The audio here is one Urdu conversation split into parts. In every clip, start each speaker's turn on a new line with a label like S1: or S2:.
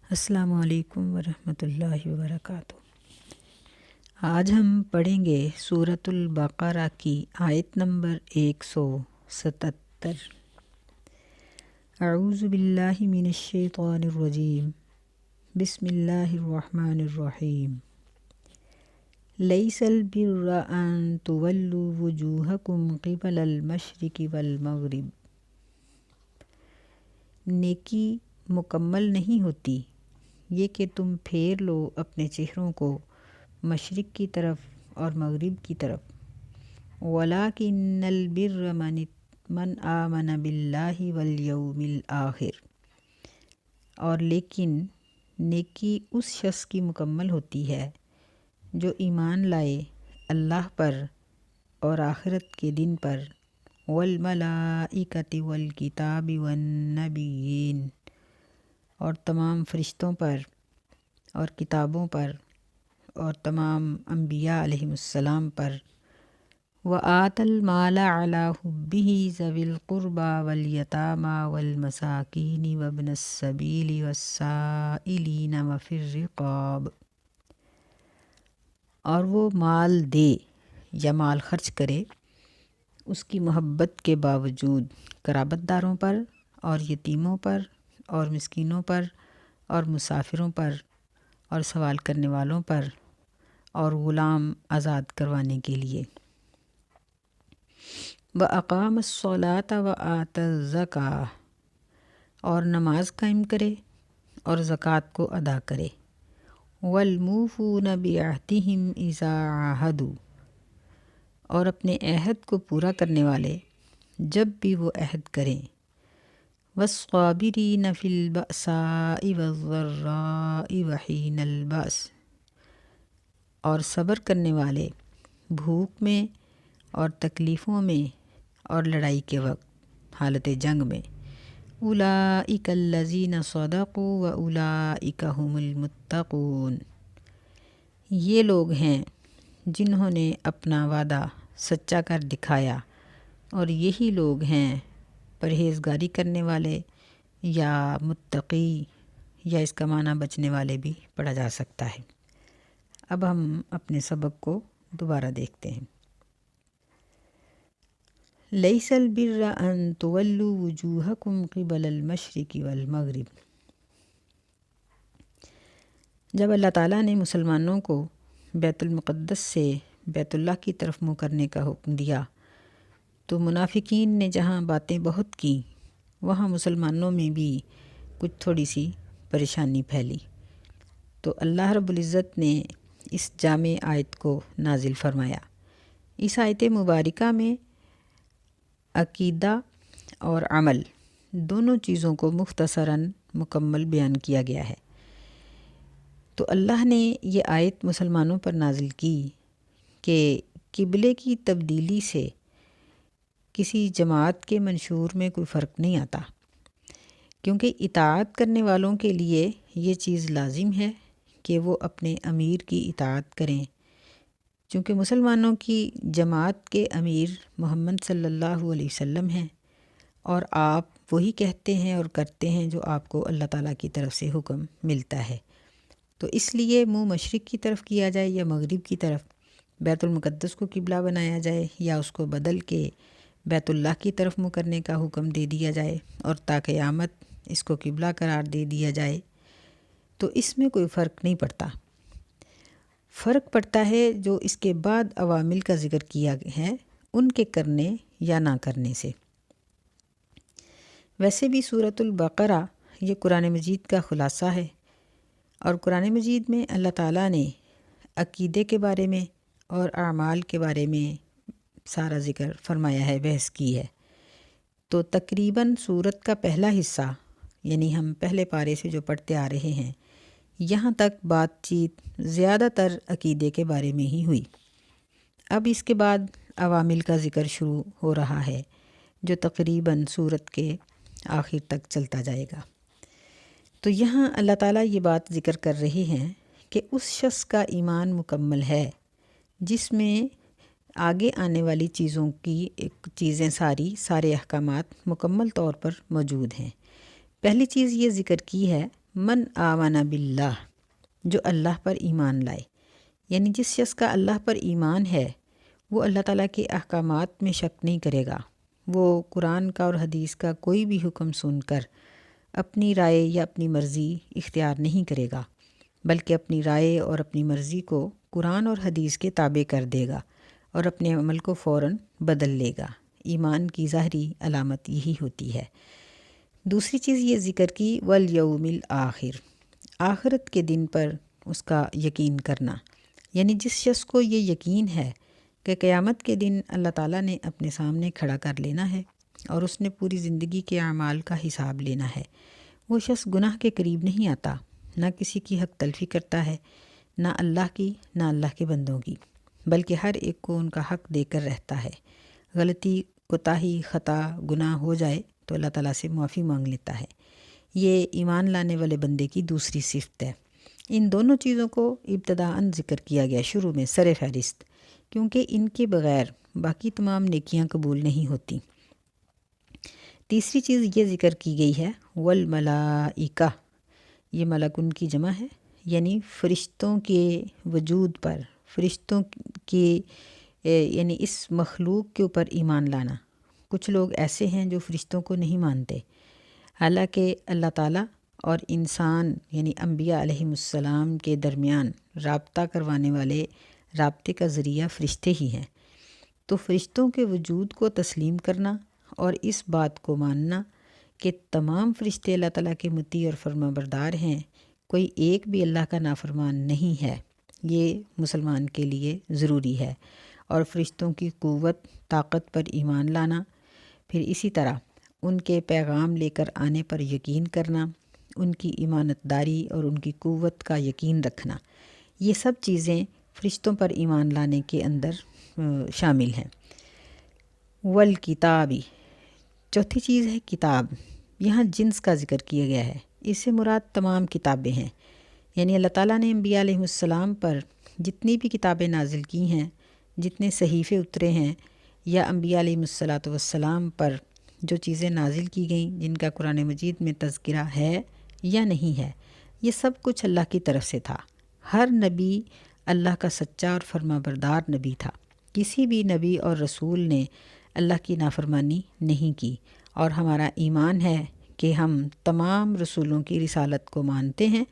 S1: السلام علیکم ورحمۃ اللہ وبرکاتہ۔ آج ہم پڑھیں گے سورۃ البقرہ کی آیت نمبر 177۔ اعوذ باللہ من الشیطان الرجیم، بسم اللہ الرحمن الرحیم۔ لیس البر ان تولوا وجوہکم قبل المشرق والمغرب۔ نیکی مکمل نہیں ہوتی یہ کہ تم پھیر لو اپنے چہروں کو مشرق کی طرف اور مغرب کی طرف۔ وَلَٰكِنَّ الْبِرَّ مَنْ آمَنَ بِاللَّهِ وَالْيَوْمِ الْآخِرِ۔ اور لیکن نیکی اس شخص کی مکمل ہوتی ہے جو ایمان لائے اللہ پر اور آخرت کے دن پر، وَالْمَلَائِكَةِ وَالْكِتَابِ وَالنَّبِيِّينَ، اور تمام فرشتوں پر اور کتابوں پر اور تمام انبیاء علیہم السلام پر۔ وَآتَى الْمَالَ عَلَىٰ حُبِّهِ ذَوِي الْقُرْبَىٰ وَالْيَتَامَىٰ وَالْمَسَاكِينِ وَابْنَ السَّبِيلِ وَالسَّائِلِينَ وَفِي الرِّقَابِ۔ اور وہ مال دے یا مال خرچ کرے اس کی محبت کے باوجود قرابت داروں پر اور یتیموں پر اور مسکینوں پر اور مسافروں پر اور سوال کرنے والوں پر اور غلام آزاد کروانے کے لیے۔ وَأَقَامَ الصَّلَاةَ وَآتَى الزَّكَاةَ، اور نماز قائم کرے اور زکوٰۃ کو ادا کرے۔ وَالْمُوفُونَ بِعَهْدِهِمْ إِذَا عَاهَدُوا، اور اپنے عہد کو پورا کرنے والے جب بھی وہ عہد کریں۔ وَالصَّابِرِينَ فِي الْبَأْسَاءِ وَالضَّرَّاءِ وَحِینَ الْبَأْسِ، اور صبر کرنے والے بھوک میں اور تکلیفوں میں اور لڑائی کے وقت حالت جنگ میں۔ اولئک الذین صدقوا واولئک هم المتقون، یہ لوگ ہیں جنہوں نے اپنا وعدہ سچا کر دکھایا اور یہی لوگ ہیں پرہیزگاری کرنے والے یا متقی، یا اس کا معنی بچنے والے بھی پڑھا جا سکتا ہے۔ اب ہم اپنے سبق کو دوبارہ دیکھتے ہیں۔ لیس البر ان تولوا وجوہکم قبل المشرق والمغرب۔ جب اللہ تعالیٰ نے مسلمانوں کو بیت المقدس سے بیت اللہ کی طرف منہ کرنے کا حکم دیا تو منافقین نے جہاں باتیں بہت کیں وہاں مسلمانوں میں بھی کچھ تھوڑی سی پریشانی پھیلی، تو اللہ رب العزت نے اس جامع آیت کو نازل فرمایا۔ اس آیت مبارکہ میں عقیدہ اور عمل دونوں چیزوں کو مختصراً مکمل بیان کیا گیا ہے۔ تو اللہ نے یہ آیت مسلمانوں پر نازل کی کہ قبلے کی تبدیلی سے کسی جماعت کے منشور میں کوئی فرق نہیں آتا، کیونکہ اطاعت کرنے والوں کے لیے یہ چیز لازم ہے کہ وہ اپنے امیر کی اطاعت کریں، چونکہ مسلمانوں کی جماعت کے امیر محمد صلی اللہ علیہ وسلم ہیں، اور آپ وہی کہتے ہیں اور کرتے ہیں جو آپ کو اللہ تعالیٰ کی طرف سے حکم ملتا ہے۔ تو اس لیے منہ مشرق کی طرف کیا جائے یا مغرب کی طرف، بیت المقدس کو قبلہ بنایا جائے یا اس کو بدل کے بیت اللہ کی طرف منہ کرنے کا حکم دے دیا جائے اور تا قیامت اس کو قبلہ قرار دے دیا جائے، تو اس میں کوئی فرق نہیں پڑتا۔ فرق پڑتا ہے جو اس کے بعد عوامل کا ذکر کیا ہے ان کے کرنے یا نہ کرنے سے۔ ویسے بھی سورۃ البقرہ یہ قرآن مجید کا خلاصہ ہے، اور قرآن مجید میں اللہ تعالیٰ نے عقیدے کے بارے میں اور اعمال کے بارے میں سارا ذکر فرمایا ہے، بحث کی ہے۔ تو تقریباً سورت کا پہلا حصہ، یعنی ہم پہلے پارے سے جو پڑھتے آ رہے ہیں، یہاں تک بات چیت زیادہ تر عقیدے کے بارے میں ہی ہوئی۔ اب اس کے بعد عوامل کا ذکر شروع ہو رہا ہے جو تقریباً سورت کے آخر تک چلتا جائے گا۔ تو یہاں اللہ تعالیٰ یہ بات ذکر کر رہے ہیں کہ اس شخص کا ایمان مکمل ہے جس میں آگے آنے والی چیزوں کی چیزیں سارے احکامات مکمل طور پر موجود ہیں۔ پہلی چیز یہ ذکر کی ہے من آمن باللہ، جو اللہ پر ایمان لائے، یعنی جس شخص کا اللہ پر ایمان ہے وہ اللہ تعالیٰ کے احکامات میں شک نہیں کرے گا، وہ قرآن کا اور حدیث کا کوئی بھی حکم سن کر اپنی رائے یا اپنی مرضی اختیار نہیں کرے گا، بلکہ اپنی رائے اور اپنی مرضی کو قرآن اور حدیث کے تابع کر دے گا اور اپنے عمل کو فوراً بدل لے گا۔ ایمان کی ظاہری علامت یہی ہوتی ہے۔ دوسری چیز یہ ذکر کی والیوم الآخر، آخرت کے دن پر اس کا یقین کرنا، یعنی جس شخص کو یہ یقین ہے کہ قیامت کے دن اللہ تعالیٰ نے اپنے سامنے کھڑا کر لینا ہے اور اس نے پوری زندگی کے اعمال کا حساب لینا ہے، وہ شخص گناہ کے قریب نہیں آتا، نہ کسی کی حق تلفی کرتا ہے، نہ اللہ کی نہ اللہ کے بندوں کی، بلکہ ہر ایک کو ان کا حق دے کر رہتا ہے۔ غلطی، کوتاہی، خطا، گناہ ہو جائے تو اللہ تعالیٰ سے معافی مانگ لیتا ہے۔ یہ ایمان لانے والے بندے کی دوسری صفت ہے۔ ان دونوں چیزوں کو ابتداءً ذکر کیا گیا شروع میں سر فہرست، کیونکہ ان کے بغیر باقی تمام نیکیاں قبول نہیں ہوتی۔ تیسری چیز یہ ذکر کی گئی ہے والملائکہ، یہ ملکن کی جمع ہے، یعنی فرشتوں کے وجود پر، فرشتوں کے یعنی اس مخلوق کے اوپر ایمان لانا۔ کچھ لوگ ایسے ہیں جو فرشتوں کو نہیں مانتے، حالانکہ اللہ تعالیٰ اور انسان یعنی انبیاء علیہم السلام کے درمیان رابطہ کروانے والے رابطے کا ذریعہ فرشتے ہی ہیں، تو فرشتوں کے وجود کو تسلیم کرنا اور اس بات کو ماننا کہ تمام فرشتے اللہ تعالیٰ کے مطیع اور فرما بردار ہیں، کوئی ایک بھی اللہ کا نافرمان نہیں ہے، یہ مسلمان کے لیے ضروری ہے۔ اور فرشتوں کی قوت، طاقت پر ایمان لانا، پھر اسی طرح ان کے پیغام لے کر آنے پر یقین کرنا، ان کی امانت داری اور ان کی قوت کا یقین رکھنا، یہ سب چیزیں فرشتوں پر ایمان لانے کے اندر شامل ہیں۔ والکتابی، چوتھی چیز ہے کتاب، یہاں جنس کا ذکر کیا گیا ہے، اس سے مراد تمام کتابیں ہیں، یعنی اللہ تعالیٰ نے انبیاء علیہ السلام پر جتنی بھی کتابیں نازل کی ہیں، جتنے صحیفے اترے ہیں، یا انبیاء علیہ السلام پر جو چیزیں نازل کی گئیں جن کا قرآن مجید میں تذکرہ ہے یا نہیں ہے، یہ سب کچھ اللہ کی طرف سے تھا۔ ہر نبی اللہ کا سچا اور فرما بردار نبی تھا، کسی بھی نبی اور رسول نے اللہ کی نافرمانی نہیں کی، اور ہمارا ایمان ہے کہ ہم تمام رسولوں کی رسالت کو مانتے ہیں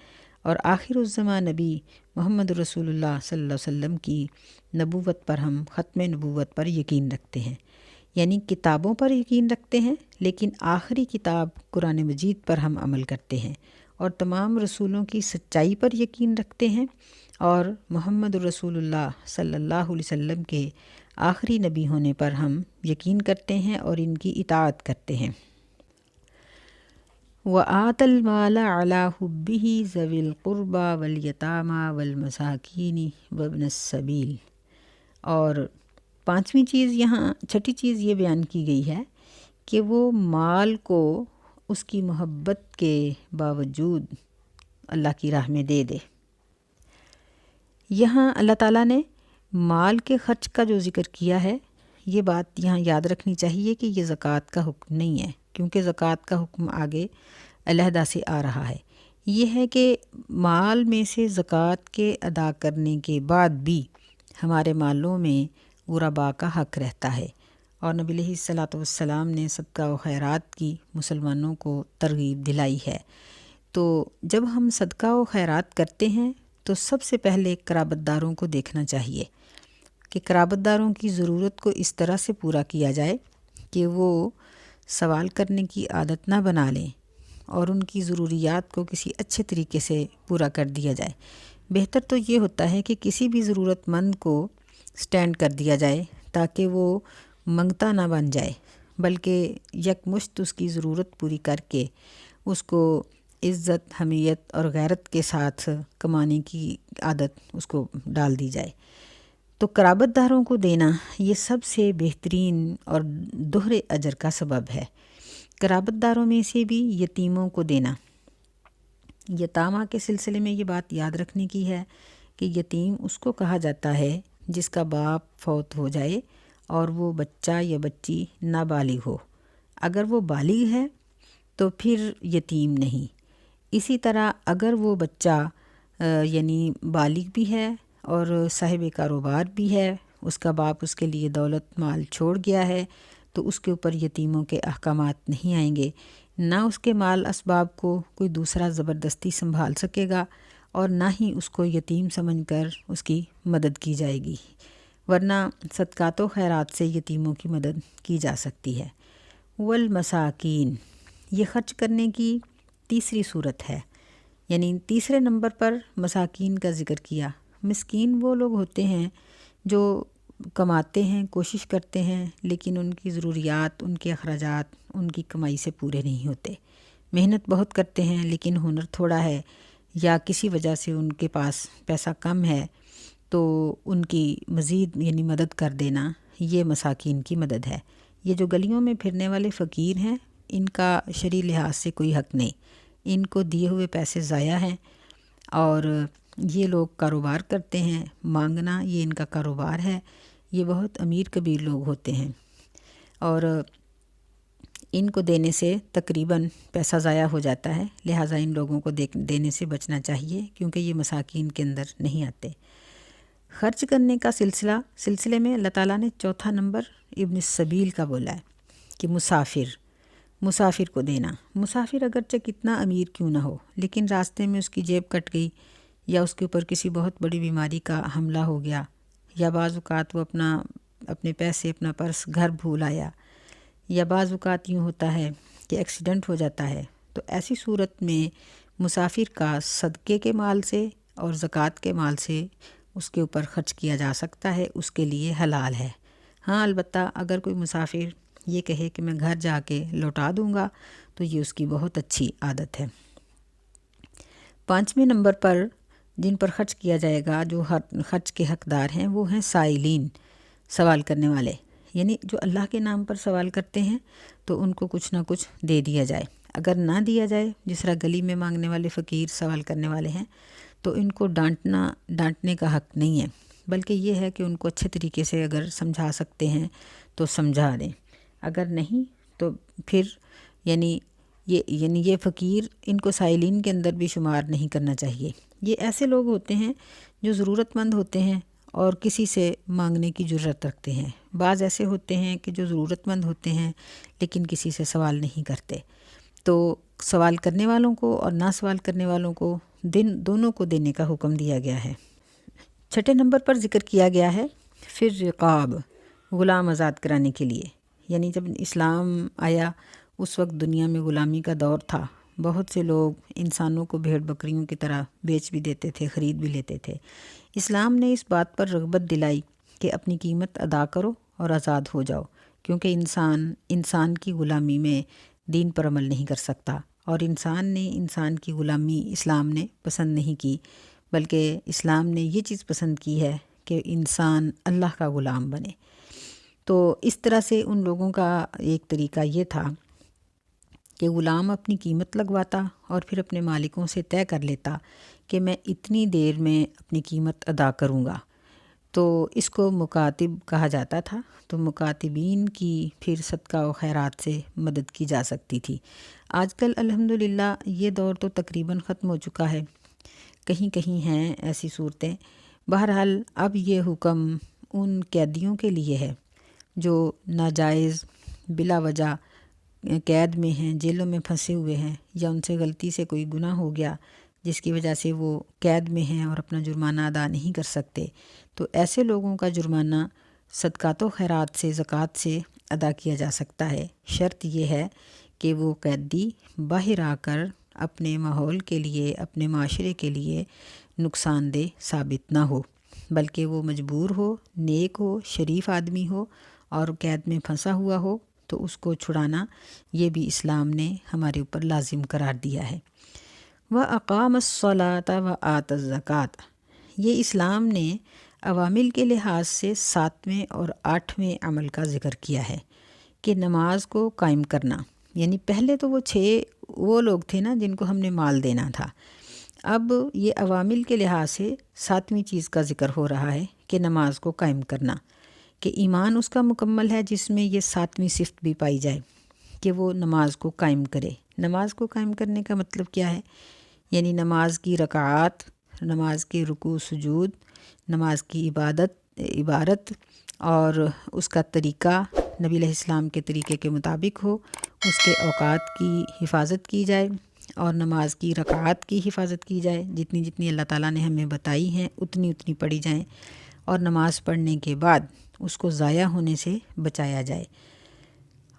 S1: اور آخر الزماں نبی محمد رسول اللہ صلی اللہ علیہ وسلم کی نبوت پر ہم ختم نبوت پر یقین رکھتے ہیں، یعنی کتابوں پر یقین رکھتے ہیں لیکن آخری کتاب قرآن مجید پر ہم عمل کرتے ہیں، اور تمام رسولوں کی سچائی پر یقین رکھتے ہیں، اور محمد رسول اللہ صلی اللہ علیہ وسلم کے آخری نبی ہونے پر ہم یقین کرتے ہیں اور ان کی اطاعت کرتے ہیں۔ وَآتَى الْمَالَ عَلَى حُبِّهِ ذَوِي الْقُرْبَى وَالْيَتَامَى وَالْمَسَاكِينِ وَابْنَ السَّبِيلِ، اور پانچویں چیز یہاں، چھٹی چیز یہ بیان کی گئی ہے کہ وہ مال کو اس کی محبت کے باوجود اللہ کی راہ میں دے دے۔ یہاں اللہ تعالیٰ نے مال کے خرچ کا جو ذکر کیا ہے، یہ بات یہاں یاد رکھنی چاہیے کہ یہ زکوٰۃ کا حکم نہیں ہے، کیونکہ زکوٰۃ کا حکم آگے علیحدہ سے آ رہا ہے۔ یہ ہے کہ مال میں سے زکوٰۃ کے ادا کرنے کے بعد بھی ہمارے مالوں میں غرباء کا حق رہتا ہے، اور نبی علیہ الصلاۃ والسلام نے صدقہ و خیرات کی مسلمانوں کو ترغیب دلائی ہے۔ تو جب ہم صدقہ و خیرات کرتے ہیں تو سب سے پہلے قرابت داروں کو دیکھنا چاہیے کہ قرابت داروں کی ضرورت کو اس طرح سے پورا کیا جائے کہ وہ سوال کرنے کی عادت نہ بنا لیں، اور ان کی ضروریات کو کسی اچھے طریقے سے پورا کر دیا جائے۔ بہتر تو یہ ہوتا ہے کہ کسی بھی ضرورت مند کو سٹینڈ کر دیا جائے تاکہ وہ منگتا نہ بن جائے، بلکہ یکمشت اس کی ضرورت پوری کر کے اس کو عزت، حمیت اور غیرت کے ساتھ کمانے کی عادت اس کو ڈال دی جائے۔ تو قرابت داروں کو دینا یہ سب سے بہترین اور دوہرے اجر کا سبب ہے۔ قرابت داروں میں سے بھی یتیموں کو دینا، یتامہ کے سلسلے میں یہ بات یاد رکھنے کی ہے کہ یتیم اس کو کہا جاتا ہے جس کا باپ فوت ہو جائے اور وہ بچہ یا بچی نابالغ ہو۔ اگر وہ بالغ ہے تو پھر یتیم نہیں۔ اسی طرح اگر وہ بچہ یعنی بالغ بھی ہے اور صاحب کاروبار بھی ہے، اس کا باپ اس کے لیے دولت مال چھوڑ گیا ہے، تو اس کے اوپر یتیموں کے احکامات نہیں آئیں گے، نہ اس کے مال اسباب کو کوئی دوسرا زبردستی سنبھال سکے گا اور نہ ہی اس کو یتیم سمجھ کر اس کی مدد کی جائے گی، ورنہ صدقات و خیرات سے یتیموں کی مدد کی جا سکتی ہے۔ والمساکین، یہ خرچ کرنے کی تیسری صورت ہے، یعنی تیسرے نمبر پر مساکین کا ذکر کیا۔ مسکین وہ لوگ ہوتے ہیں جو کماتے ہیں، کوشش کرتے ہیں، لیکن ان کی ضروریات، ان کے اخراجات ان کی کمائی سے پورے نہیں ہوتے، محنت بہت کرتے ہیں لیکن ہنر تھوڑا ہے، یا کسی وجہ سے ان کے پاس پیسہ کم ہے، تو ان کی مزید یعنی مدد کر دینا، یہ مساکین کی مدد ہے۔ یہ جو گلیوں میں پھرنے والے فقیر ہیں، ان کا شرعی لحاظ سے کوئی حق نہیں، ان کو دیے ہوئے پیسے ضائع ہیں، اور یہ لوگ کاروبار کرتے ہیں، مانگنا یہ ان کا کاروبار ہے، یہ بہت امیر کبیر لوگ ہوتے ہیں، اور ان کو دینے سے تقریباً پیسہ ضائع ہو جاتا ہے، لہٰذا ان لوگوں کو دینے سے بچنا چاہیے، کیونکہ یہ مساکین کے اندر نہیں آتے۔ خرچ کرنے کا سلسلے میں اللہ تعالیٰ نے چوتھا نمبر ابن السبیل کا بولا ہے کہ مسافر کو دینا۔ مسافر اگرچہ کتنا امیر کیوں نہ ہو، لیکن راستے میں اس کی جیب کٹ گئی، یا اس کے اوپر کسی بہت بڑی بیماری کا حملہ ہو گیا، یا بعض اوقات وہ اپنے پیسے، اپنا پرس گھر بھول آیا، یا بعض اوقات یوں ہوتا ہے کہ ایکسیڈنٹ ہو جاتا ہے، تو ایسی صورت میں مسافر کا صدقے کے مال سے اور زکوٰۃ کے مال سے اس کے اوپر خرچ کیا جا سکتا ہے، اس کے لیے حلال ہے۔ ہاں، البتہ اگر کوئی مسافر یہ کہے کہ میں گھر جا کے لوٹا دوں گا، تو یہ اس کی بہت اچھی عادت ہے۔ پانچویں نمبر پر جن پر خرچ کیا جائے گا، جو خرچ کے حقدار ہیں، وہ ہیں سائلین، سوال کرنے والے، یعنی جو اللہ کے نام پر سوال کرتے ہیں تو ان کو کچھ نہ کچھ دے دیا جائے۔ اگر نہ دیا جائے، جس طرح گلی میں مانگنے والے فقیر سوال کرنے والے ہیں، تو ان کو ڈانٹنے کا حق نہیں ہے، بلکہ یہ ہے کہ ان کو اچھے طریقے سے اگر سمجھا سکتے ہیں تو سمجھا دیں، اگر نہیں تو پھر یعنی یہ فقیر، ان کو سائلین کے اندر بھی شمار نہیں کرنا چاہیے۔ یہ ایسے لوگ ہوتے ہیں جو ضرورت مند ہوتے ہیں اور کسی سے مانگنے کی جرات رکھتے ہیں۔ بعض ایسے ہوتے ہیں کہ جو ضرورت مند ہوتے ہیں لیکن کسی سے سوال نہیں کرتے، تو سوال کرنے والوں کو اور نہ سوال کرنے والوں کو دونوں کو دینے کا حکم دیا گیا ہے۔ چھٹے نمبر پر ذکر کیا گیا ہے پھر رقاب، غلام آزاد کرانے کے لیے، یعنی جب اسلام آیا اس وقت دنیا میں غلامی کا دور تھا، بہت سے لوگ انسانوں کو بھیڑ بکریوں کی طرح بیچ بھی دیتے تھے، خرید بھی لیتے تھے۔ اسلام نے اس بات پر رغبت دلائی کہ اپنی قیمت ادا کرو اور آزاد ہو جاؤ، کیونکہ انسان کی غلامی میں دین پر عمل نہیں کر سکتا، اور انسان کی غلامی اسلام نے پسند نہیں کی، بلکہ اسلام نے یہ چیز پسند کی ہے کہ انسان اللہ کا غلام بنے۔ تو اس طرح سے ان لوگوں کا ایک طریقہ یہ تھا کہ غلام اپنی قیمت لگواتا اور پھر اپنے مالکوں سے طے کر لیتا کہ میں اتنی دیر میں اپنی قیمت ادا کروں گا، تو اس کو مکاتب کہا جاتا تھا۔ تو مکاتبین کی پھر صدقہ و خیرات سے مدد کی جا سکتی تھی۔ آج کل الحمدللہ یہ دور تو تقریباً ختم ہو چکا ہے، کہیں کہیں ہیں ایسی صورتیں۔ بہرحال اب یہ حکم ان قیدیوں کے لیے ہے جو ناجائز بلا وجہ قید میں ہیں، جیلوں میں پھنسے ہوئے ہیں، یا ان سے غلطی سے کوئی گناہ ہو گیا جس کی وجہ سے وہ قید میں ہیں اور اپنا جرمانہ ادا نہیں کر سکتے، تو ایسے لوگوں کا جرمانہ صدقات و خیرات سے، زکوٰۃ سے ادا کیا جا سکتا ہے۔ شرط یہ ہے کہ وہ قیدی باہر آ کر اپنے ماحول کے لیے، اپنے معاشرے کے لیے نقصان دہ ثابت نہ ہو، بلکہ وہ مجبور ہو، نیک ہو، شریف آدمی ہو اور قید میں پھنسا ہوا ہو، تو اس کو چھڑانا یہ بھی اسلام نے ہمارے اوپر لازم قرار دیا ہے۔ وَأَقَامَ الصَّلَاةَ وَآتَى الزَّكَاةَ، یہ اسلام نے عوامل کے لحاظ سے 7ویں اور 8ویں عمل کا ذکر کیا ہے کہ نماز کو قائم کرنا، یعنی پہلے تو وہ 6 وہ لوگ تھے نا جن کو ہم نے مال دینا تھا، اب یہ عوامل کے لحاظ سے 7ویں چیز کا ذکر ہو رہا ہے کہ نماز کو قائم کرنا، کہ ایمان اس کا مکمل ہے جس میں یہ 7ویں صفت بھی پائی جائے کہ وہ نماز کو قائم کرے۔ نماز کو قائم کرنے کا مطلب کیا ہے یعنی نماز کی رکعات، نماز کے رکوع سجود، نماز کی عبارت اور اس کا طریقہ نبی علیہ السلام کے طریقے کے مطابق ہو، اس کے اوقات کی حفاظت کی جائے اور نماز کی رکعات کی حفاظت کی جائے، جتنی جتنی اللہ تعالیٰ نے ہمیں بتائی ہیں اتنی اتنی پڑھی جائیں، اور نماز پڑھنے کے بعد اس کو ضائع ہونے سے بچایا جائے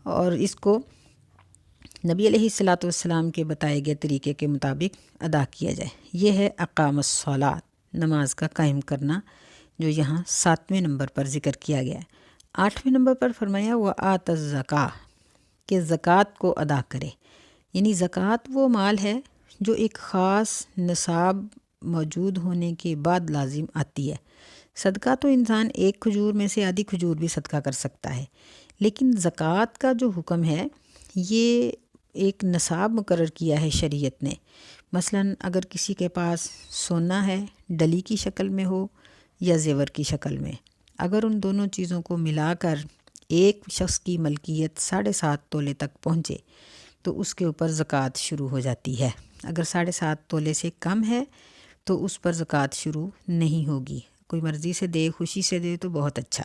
S1: اور اس کو نبی علیہ الصلاۃ والسلام کے بتائے گئے طریقے کے مطابق ادا کیا جائے۔ یہ ہے اقام الصلاۃ، نماز کا قائم کرنا، جو یہاں 7ویں نمبر پر ذکر کیا گیا ہے۔ 8ویں نمبر پر فرمایا وآت الزکاۃ، کہ زکوٰۃ کو ادا کرے، یعنی زکوٰۃ وہ مال ہے جو ایک خاص نصاب موجود ہونے کے بعد لازم آتی ہے۔ صدقہ تو انسان ایک کھجور میں سے آدھی کھجور بھی صدقہ کر سکتا ہے، لیکن زکوٰۃ کا جو حکم ہے یہ ایک نصاب مقرر کیا ہے شریعت نے۔ مثلاً اگر کسی کے پاس سونا ہے، ڈلی کی شکل میں ہو یا زیور کی شکل میں، اگر ان دونوں چیزوں کو ملا کر ایک شخص کی ملکیت 7.5 تولے تک پہنچے تو اس کے اوپر زکوٰۃ شروع ہو جاتی ہے۔ اگر 7.5 تولے سے کم ہے تو اس پر زکوٰۃ شروع نہیں ہوگی۔ کوئی مرضی سے دے، خوشی سے دے تو بہت اچھا،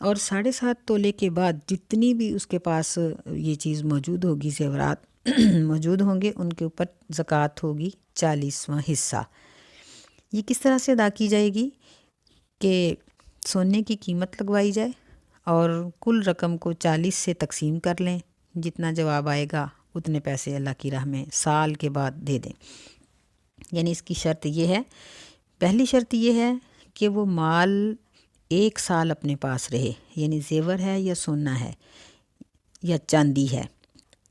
S1: اور 7.5 تولے کے بعد جتنی بھی اس کے پاس یہ چیز موجود ہوگی، زیورات موجود ہوں گے، ان کے اوپر زکوٰۃ ہوگی 40واں حصہ۔ یہ کس طرح سے ادا کی جائے گی کہ سونے کی قیمت لگوائی جائے اور کل رقم کو 40 سے تقسیم کر لیں، جتنا جواب آئے گا اتنے پیسے اللہ کی راہ میں سال کے بعد دے دیں۔ یعنی اس کی شرط یہ ہے، پہلی شرط یہ ہے کہ وہ مال 1 سال اپنے پاس رہے، یعنی زیور ہے یا سونا ہے یا چاندی ہے،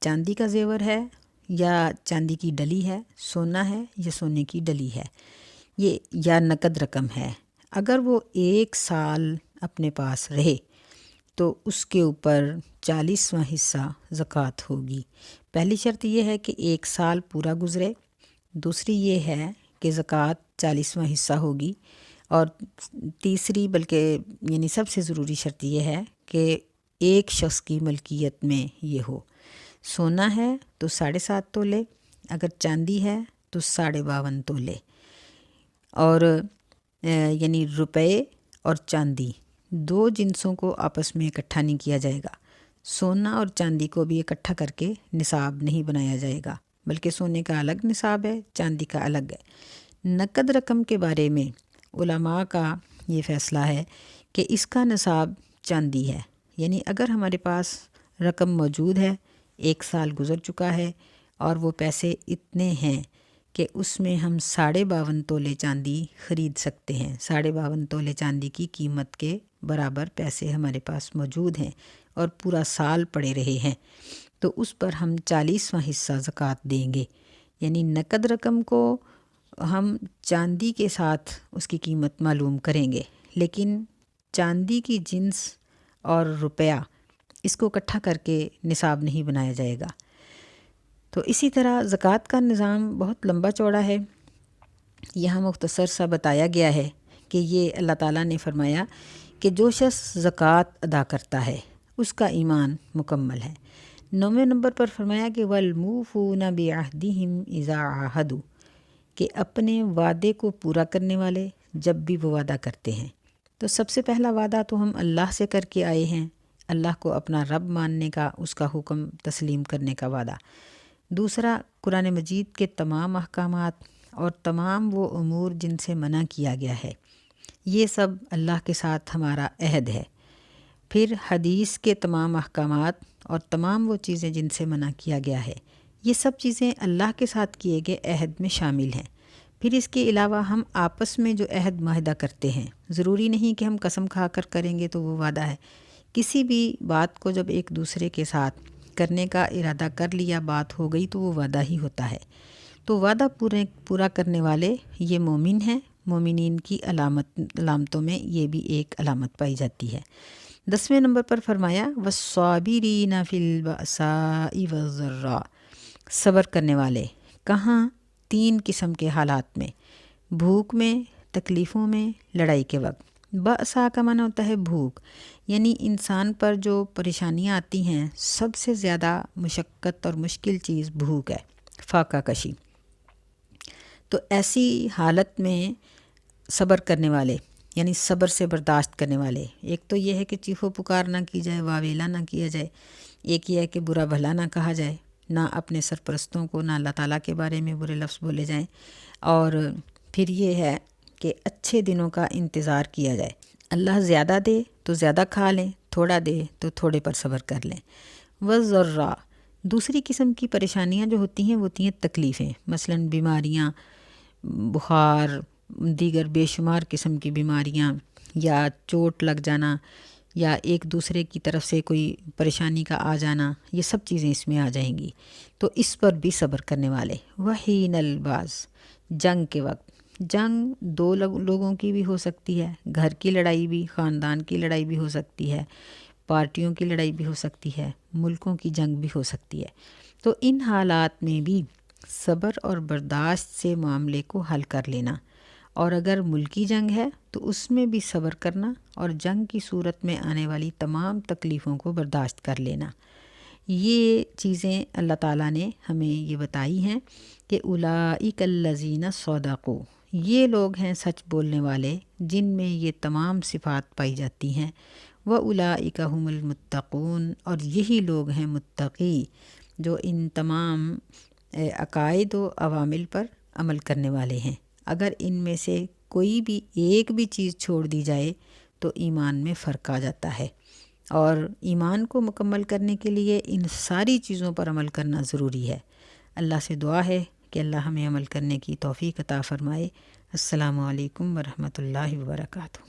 S1: چاندی کا زیور ہے یا چاندی کی ڈلی ہے، سونا ہے یا سونے کی ڈلی ہے، یہ یا نقد رقم ہے، اگر وہ 1 سال اپنے پاس رہے تو اس کے اوپر 40واں حصہ زکوٰۃ ہوگی۔ پہلی شرط یہ ہے کہ 1 سال پورا گزرے، دوسری یہ ہے کہ زکوٰۃ 40واں حصہ ہوگی، اور تیسری بلکہ یعنی سب سے ضروری شرط یہ ہے کہ ایک شخص کی ملکیت میں یہ ہو۔ سونا ہے تو 7.5 تولے، اگر چاندی ہے تو 52.5 تولے، اور یعنی روپے اور چاندی 2 جنسوں کو آپس میں اکٹھا نہیں کیا جائے گا۔ سونا اور چاندی کو بھی اکٹھا کر کے نصاب نہیں بنایا جائے گا، بلکہ سونے کا الگ نصاب ہے، چاندی کا الگ ہے۔ نقد رقم کے بارے میں علماء کا یہ فیصلہ ہے کہ اس کا نصاب چاندی ہے، یعنی اگر ہمارے پاس رقم موجود ہے، 1 سال گزر چکا ہے اور وہ پیسے اتنے ہیں کہ اس میں ہم 52.5 تولے چاندی خرید سکتے ہیں، 52.5 تولے چاندی کی قیمت کے برابر پیسے ہمارے پاس موجود ہیں اور پورا سال پڑے رہے ہیں، تو اس پر ہم 40واں حصہ زکوٰۃ دیں گے۔ یعنی نقد رقم کو ہم چاندی کے ساتھ اس کی قیمت معلوم کریں گے، لیکن چاندی کی جنس اور روپیہ اس کو اکٹھا کر کے نصاب نہیں بنایا جائے گا۔ تو اسی طرح زکوٰۃ کا نظام بہت لمبا چوڑا ہے، یہاں مختصر سا بتایا گیا ہے کہ یہ اللہ تعالیٰ نے فرمایا کہ جو شخص زکوٰۃ ادا کرتا ہے اس کا ایمان مکمل ہے۔ 9ویں نمبر پر فرمایا کہ وَالْمُوفُونَ بِعَهْدِهِمْ إِذَا عَاهَدُوا، کہ اپنے وعدے کو پورا کرنے والے جب بھی وہ وعدہ کرتے ہیں۔ تو سب سے پہلا وعدہ تو ہم اللہ سے کر کے آئے ہیں، اللہ کو اپنا رب ماننے کا، اس کا حکم تسلیم کرنے کا وعدہ۔ دوسرا قرآن مجید کے تمام احکامات اور تمام وہ امور جن سے منع کیا گیا ہے، یہ سب اللہ کے ساتھ ہمارا عہد ہے۔ پھر حدیث کے تمام احکامات اور تمام وہ چیزیں جن سے منع کیا گیا ہے، یہ سب چیزیں اللہ کے ساتھ کیے گئے عہد میں شامل ہیں۔ پھر اس کے علاوہ ہم آپس میں جو عہد معاہدہ کرتے ہیں، ضروری نہیں کہ ہم قسم کھا کر کریں گے تو وہ وعدہ ہے، کسی بھی بات کو جب ایک دوسرے کے ساتھ کرنے کا ارادہ کر لیا، بات ہو گئی تو وہ وعدہ ہی ہوتا ہے۔ تو وعدہ پورا کرنے والے یہ مومن ہیں، مومنین کی علامتوں میں یہ بھی ایک علامت پائی جاتی ہے۔ 10ویں نمبر پر فرمایا وَالصَّابِرِينَ فِي الْبَأْسَاءِ وَالضَّرَّاءِ، صبر کرنے والے کہاں؟ 3 قسم کے حالات میں، بھوک میں، تکلیفوں میں، لڑائی کے وقت۔ بأسا کا معنی ہوتا ہے بھوک، یعنی انسان پر جو پریشانیاں آتی ہیں، سب سے زیادہ مشقت اور مشکل چیز بھوک ہے، فاقہ کشی۔ تو ایسی حالت میں صبر کرنے والے یعنی صبر سے برداشت کرنے والے، ایک تو یہ ہے کہ چیخ و پکار نہ کی جائے، واویلا نہ کیا جائے، ایک یہ ہے کہ برا بھلا نہ کہا جائے، نہ اپنے سرپرستوں کو، نہ اللہ تعالیٰ کے بارے میں برے لفظ بولے جائیں، اور پھر یہ ہے کہ اچھے دنوں کا انتظار کیا جائے۔ اللہ زیادہ دے تو زیادہ کھا لیں، تھوڑا دے تو تھوڑے پر صبر کر لیں۔ وَالضَّرَّا، دوسری قسم کی پریشانیاں جو ہوتی ہیں وہ ہوتی ہیں تکلیفیں، مثلاً بیماریاں، بخار، دیگر بے شمار قسم کی بیماریاں، یا چوٹ لگ جانا، یا ایک دوسرے کی طرف سے کوئی پریشانی کا آ جانا، یہ سب چیزیں اس میں آ جائیں گی، تو اس پر بھی صبر کرنے والے۔ وحین الباس، جنگ کے وقت، جنگ دو لوگوں کی بھی ہو سکتی ہے، گھر کی لڑائی بھی، خاندان کی لڑائی بھی ہو سکتی ہے، پارٹیوں کی لڑائی بھی ہو سکتی ہے، ملکوں کی جنگ بھی ہو سکتی ہے۔ تو ان حالات میں بھی صبر اور برداشت سے معاملے کو حل کر لینا، اور اگر ملکی جنگ ہے تو اس میں بھی صبر کرنا اور جنگ کی صورت میں آنے والی تمام تکلیفوں کو برداشت کر لینا۔ یہ چیزیں اللہ تعالیٰ نے ہمیں یہ بتائی ہیں کہ اولئک الذین صدقوا، یہ لوگ ہیں سچ بولنے والے جن میں یہ تمام صفات پائی جاتی ہیں، وَأُولَئِكَ هُمُ الْمُتَّقُونَ، اور یہی لوگ ہیں متقی جو ان تمام عقائد و عوامل پر عمل کرنے والے ہیں۔ اگر ان میں سے کوئی بھی ایک بھی چیز چھوڑ دی جائے تو ایمان میں فرق آ جاتا ہے، اور ایمان کو مکمل کرنے کے لیے ان ساری چیزوں پر عمل کرنا ضروری ہے۔ اللہ سے دعا ہے کہ اللہ ہمیں عمل کرنے کی توفیق عطا فرمائے۔ السلام علیکم ورحمۃ اللہ وبرکاتہ۔